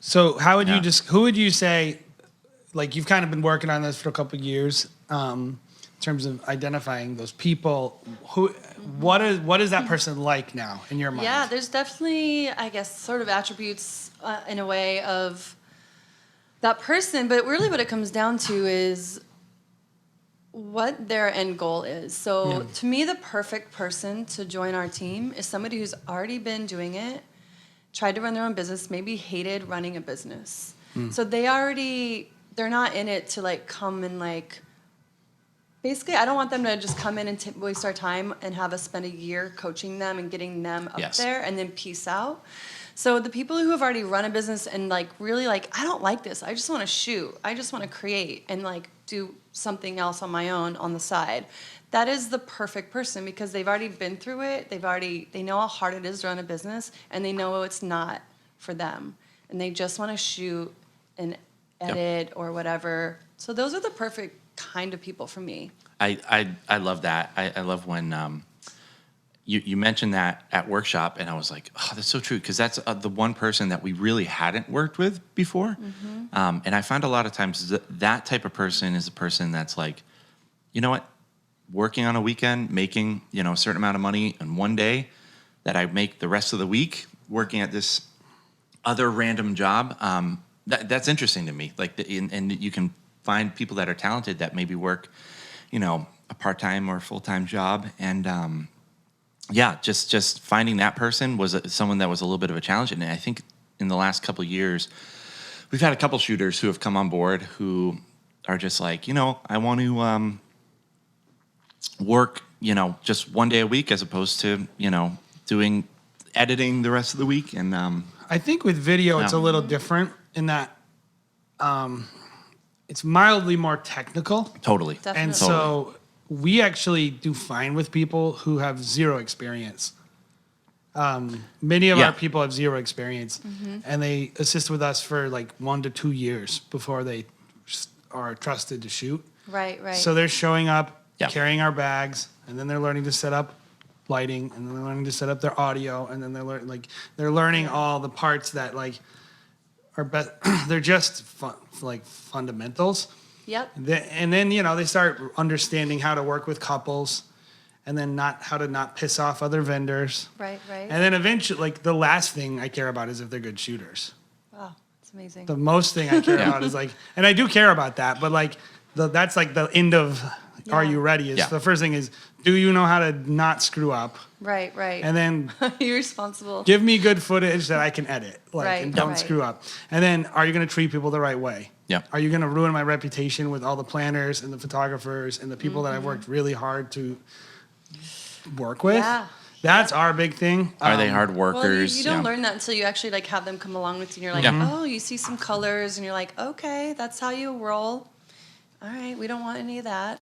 So how would you who would you say, like you've kind of been working on this for a couple of years, in terms of identifying those people, what is that person like now in your mind? Yeah, there's definitely, I guess, sort of attributes in a way of that person, but really what it comes down to is what their end goal is. So to me, the perfect person to join our team is somebody who's already been doing it, tried to run their own business, maybe hated running a business. So they're not in it to like come and like, basically I don't want them to just come in and waste our time and have us spend a year coaching them and getting them up there and then peace out. So the people who have already run a business and like really like, I don't like this, I just want to shoot, I just want to create and like do something else on my own on the side. That is the perfect person because they've already been through it. They know how hard it is to run a business and they know it's not for them. And they just want to shoot and edit or whatever. So those are the perfect kind of people for me. I love that. I love when you mentioned that at workshop, and I was like, oh, that's so true, because that's the one person that we really hadn't worked with before. And I find a lot of times that type of person is a person that's like, you know what, working on a weekend, making a certain amount of money in one day that I make the rest of the week working at this other random job. That's interesting to me. Like, and you can find people that are talented that maybe work, a part-time or full-time job, and just finding that person was someone that was a little bit of a challenge. And I think in the last couple of years, we've had a couple shooters who have come on board who are just like, I want to work, just one day a week as opposed to, doing editing the rest of the week. And I think with video, it's a little different in that it's mildly more technical. Totally. Definitely. And so we actually do fine with people who have zero experience. Many of our people have zero experience, and they assist with us for like 1 to 2 years before they are trusted to shoot. Right. So they're showing up, carrying our bags, and then they're learning to set up lighting, and then they're learning to set up their audio, and then they're learning all the parts that like are they're just fundamentals. Yep. And then they start understanding how to work with couples, and then how to not piss off other vendors. Right. And then eventually, like the last thing I care about is if they're good shooters. Wow, that's amazing. The most thing I care about is like, and I do care about that, but like that's like the end of are you ready? The first thing is, do you know how to not screw up? Right. And then you're responsible. give me good footage that I can edit, and don't Right. screw up. And then, are you going to treat people the right way? Yeah. Are you going to ruin my reputation with all the planners and the photographers and the people that I've worked really hard to work with? Yeah. That's our big thing. Are they hard Well, workers? you don't learn that until you actually like have them come along with you. And you're like, oh, you see some colors, and you're like, okay, that's how you roll. All right, we don't want any of that.